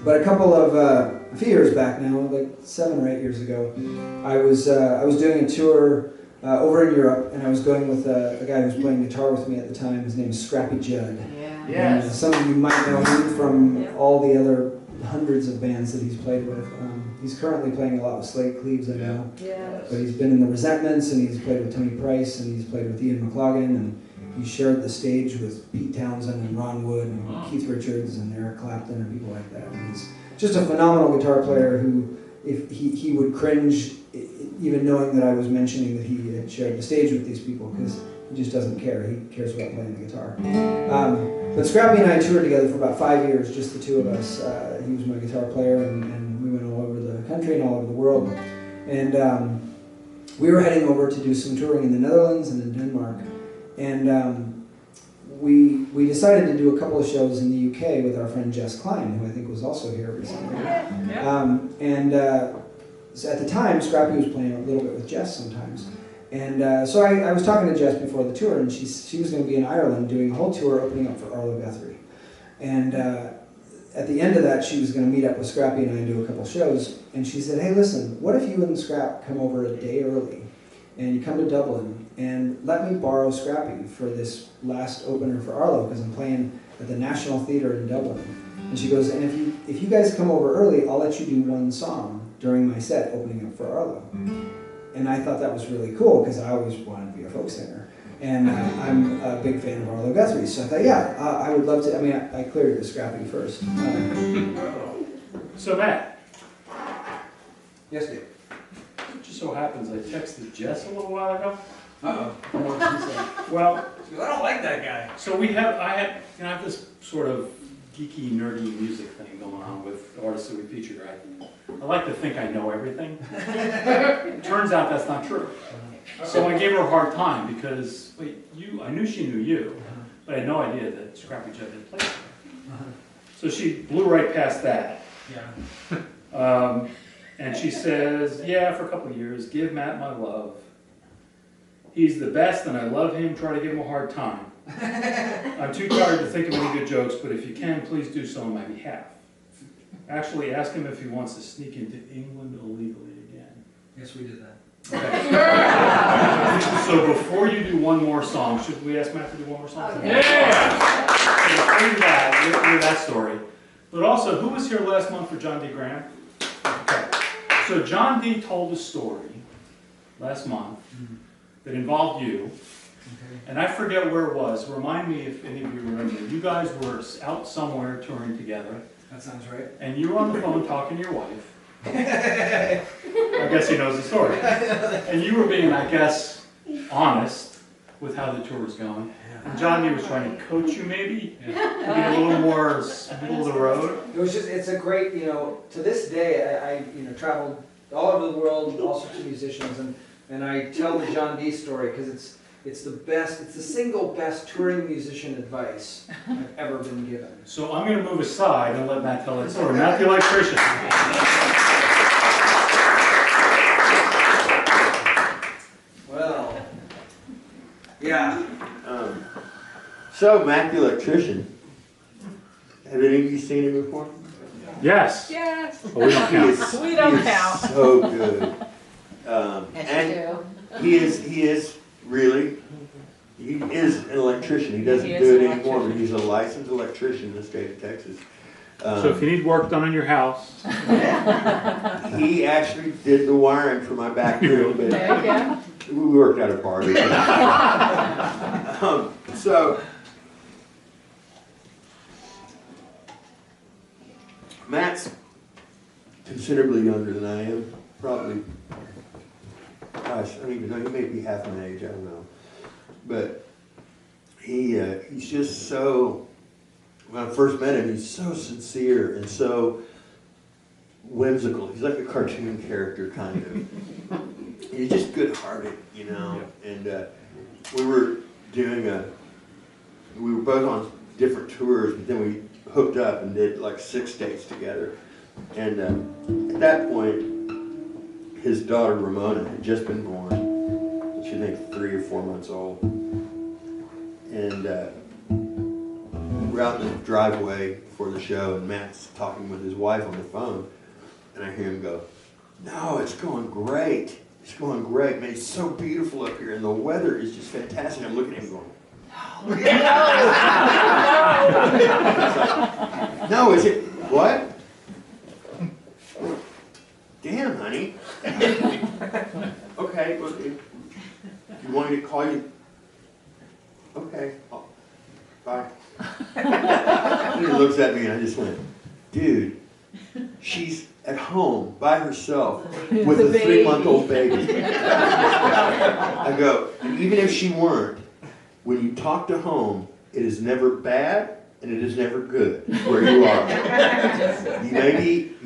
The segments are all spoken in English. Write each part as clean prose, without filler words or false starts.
But a few years back now, like 7 or 8 years ago, I was doing a tour over in Europe, and I was going with a guy who was playing guitar with me at the time. His name is Scrappy Jud. Yeah. Yes. And, some of you might know him from all the other hundreds of bands that he's played with. He's currently playing a lot with Slate Cleaves, I know. Yeah. But he's been in the Resentments, and he's played with Tony Price, and he's played with Ian McLaughlin, and he shared the stage with Pete Townsend and Ron Wood and Keith Richards and Eric Clapton and people like that. And he's just a phenomenal guitar player who, if he would cringe even knowing that I was mentioning that he had shared the stage with these people, because he just doesn't care. He cares about playing the guitar. But Scrappy and I toured together for about 5 years, just the two of us. He was my guitar player, and we went all over the country and all over the world. And we were heading over to do some touring in the Netherlands and in Denmark. And we decided to do a couple of shows in the UK with our friend Jess Klein, who I think was also here recently. So at the time, Scrappy was playing a little bit with Jess sometimes. And so I was talking to Jess before the tour, and she was going to be in Ireland doing a whole tour opening up for Arlo Guthrie. And at the end of that, she was going to meet up with Scrappy and I and do a couple shows. And she said, hey, listen, what if you and Scrap come over a day early, and you come to Dublin, and let me borrow Scrappy for this last opener for Arlo, because I'm playing at the National Theatre in Dublin. And she goes, and if you guys come over early, I'll let you do one song during my set opening up for Arlo. And I thought that was really cool, because I always wanted to be a folk singer. And I'm a big fan of Arlo Guthrie, so I thought, yeah, I would love to. I mean, I cleared it with Scrappy first. So Matt. Yes, Dave. It just so happens I texted Jess a little while ago. Uh-oh. Well, I don't like that guy. so I have this sort of geeky, nerdy music thing going on with artists that we featured, right? I like to think I know everything. Turns out that's not true. So I gave her a hard time because, I knew she knew you, but I had no idea that Scrappy Jud had played with her. So she blew right past that. Yeah. And she says, yeah, for a couple of years, give Matt my love. He's the best and I love him, try to give him a hard time. I'm too tired to think of any good jokes, but if you can, please do so on my behalf. Actually, ask him if he wants to sneak into England illegally again. Yes, we did that. Okay. So before you do one more song, should we ask Matt to do one more song? Okay. Yeah! So before you do that, we'll hear that story. But also, who was here last month for John D. Graham? Okay. So John D. told a story last month that involved you. And I forget where it was. Remind me if any of you remember. You guys were out somewhere touring together. That sounds right. And you were on the phone talking to your wife. I guess he knows the story. And you were being, I guess, honest with how the tour was going. And John D was trying to coach you maybe, to be a little more middle of the road. It's a great, to this day, I traveled all over the world, all sorts of musicians, and I tell the John D story because it's the single best touring musician advice I've ever been given. So I'm going to move aside and let Matt tell that story. Matt the Electrician. Well, yeah. So, Matt the Electrician, have any of you seen him before? Yes. Yes. But we don't count. We don't count. So good. Yes, and he is an electrician. He doesn't He is do it an anymore, but electrician. he's a licensed electrician in the state of Texas. So if you need work done on your house. He actually did the wiring for my back room. But There you go. we worked out a party. So, Matt's considerably younger than I am. Probably, gosh, I don't even know. He may be half my age. I don't know. But he's just so. When I first met him, he's so sincere and so whimsical. He's like a cartoon character, kind of. He's just good-hearted, And we were both on different tours, but then we hooked up and did like 6 dates together. And at that point, his daughter Ramona had just been born. She, I think, 3 or 4 months old. And we're out in the driveway before the show, and Matt's talking with his wife on the phone, and I hear him go, "No, it's going great. It's going great, man. It's so beautiful up here, and the weather is just fantastic." I'm looking at him going, "No, is it what? Damn, honey. Okay, well, you want me to call you? Okay, bye." And he looks at me, and I just went, "Dude, she's at home by herself with a 3-month-old baby." I go, "And even if she weren't, when you talk to home, it is never bad and it is never good where you are.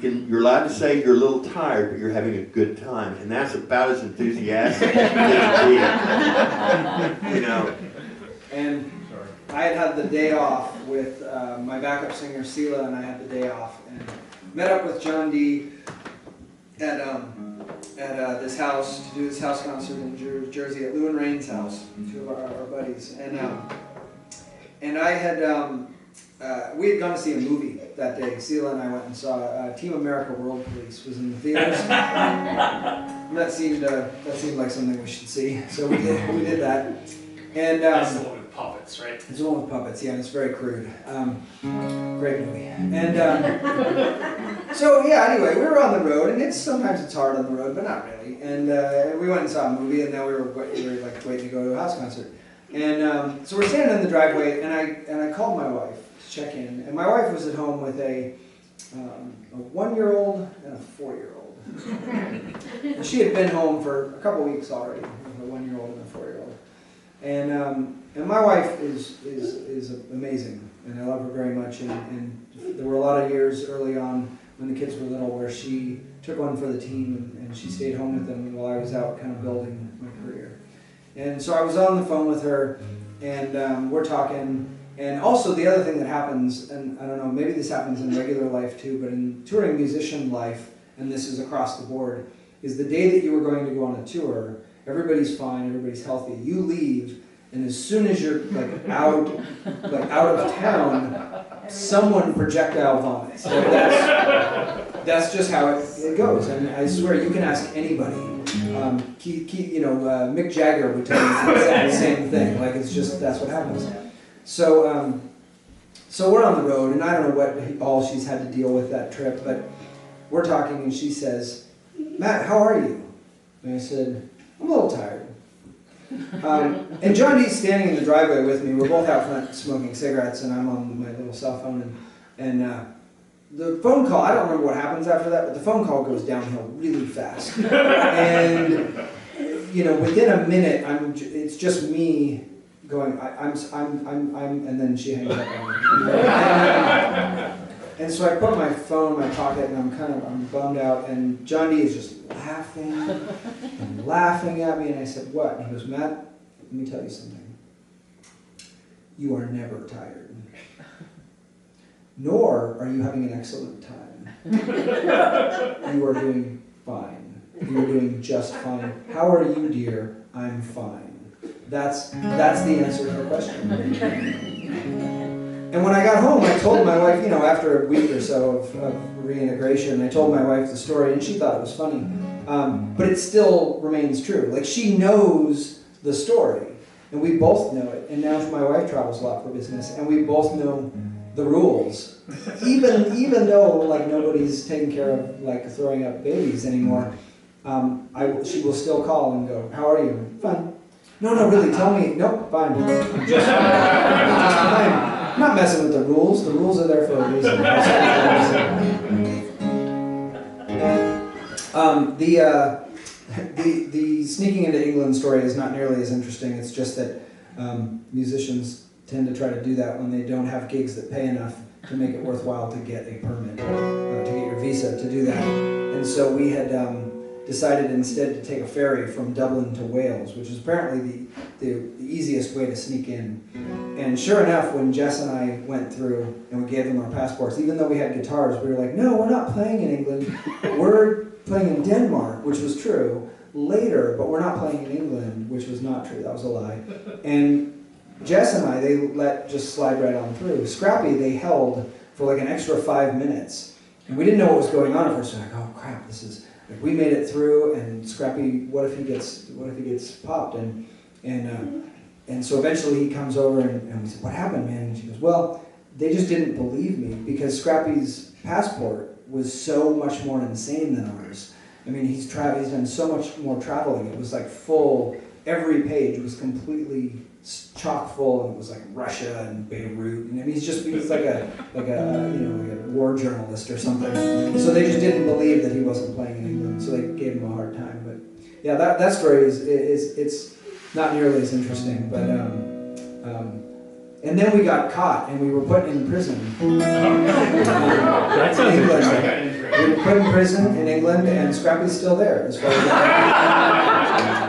You're allowed to say you're a little tired, but you're having a good time, and that's about as enthusiastic as you can be." You know. And I had the day off with my backup singer Sela, and I had the day off and met up with John D at this house to do this house concert in Jersey at Lou and Rain's house, two of our buddies, and I had we had gone to see a movie that day. Sela and I went and saw Team America: World Police was in the theaters. And that seemed like something we should see, so we did that. And That's the one with puppets, right? it's the one with puppets, yeah, and it's very crude. Great movie. And so yeah, anyway, we were on the road, and sometimes it's hard on the road, but not really. And we went and saw a movie, and now we were waiting to go to a house concert. And so we're standing in the driveway, and I called my wife to check in, and my wife was at home with a 1-year-old and a 4-year-old. And she had been home for a couple weeks already with a 1-year-old and a 4-year-old. And my wife is amazing, and I love her very much. And there were a lot of years early on when the kids were little where she took one for the team, and she stayed home with them while I was out kind of building my career. And so I was on the phone with her, and we're talking. And also the other thing that happens, and I don't know, maybe this happens in regular life too, but in touring musician life, and this is across the board, is the day that you were going to go on a tour, everybody's fine, everybody's healthy. You leave, and as soon as you're out of town, someone projectile vomits. That's just how it goes. And I swear, you can ask anybody. Mick Jagger would tell you the same thing. That's what happens. So we're on the road, and I don't know what all she's had to deal with that trip, but we're talking, and she says, "Matt, how are you?" And I said, "I'm a little tired." And John D's standing in the driveway with me. We're both out front smoking cigarettes, and I'm on my little cell phone. And the phone call, I don't remember what happens after that, but the phone call goes downhill really fast. And within a minute, it's just me going, I'm, and then she hangs up on me. And so I put my phone in my pocket, and I'm bummed out, and John D is just laughing and laughing at me, and I said, "What?" And he goes, "Matt, let me tell you something. You are never tired. Nor are you having an excellent time. You are doing fine. You are doing just fine. How are you, dear? I'm fine." That's the answer to the question. And when I got home, I told my wife, after a week or so of reintegration, I told my wife the story, and she thought it was funny. But it still remains true. She knows the story, and we both know it. And now my wife travels a lot for business, and we both know the rules. Even though nobody's taking care of throwing up babies anymore, she will still call and go, "How are you?" "Fine." "No, really, tell me." "Nope, fine. I'm just fine. I'm not messing with the rules. The rules are there for a reason." The sneaking into England story is not nearly as interesting. It's just that musicians tend to try to do that when they don't have gigs that pay enough to make it worthwhile to get a permit, to get your visa to do that. And so we had decided instead to take a ferry from Dublin to Wales, which is apparently the easiest way to sneak in. And sure enough, when Jess and I went through and we gave them our passports, even though we had guitars, we were like, "No, we're not playing in England. We're playing in Denmark," which was true later, but we're not playing in England, which was not true. That was a lie. And Jess and I, they let just slide right on through. Scrappy, they held for like an extra 5 minutes. And we didn't know what was going on at first. We're like, oh crap, this is, like, we made it through, and Scrappy, what if he gets popped? And so eventually he comes over, and we said, what happened, man? And she goes, well, they just didn't believe me, because Scrappy's passport was so much more insane than ours. I mean, he's done so much more traveling. It was like full, every page was completely chock full, and it was like Russia and Beirut, and I mean, he's like a war journalist or something. So they just didn't believe that he wasn't playing in England, so they gave him a hard time. But yeah, that story is it's not nearly as interesting. But and then we got caught, and we were put in prison. That sounds interesting. We were put in prison in England, and Scrappy's still there, as far as I know.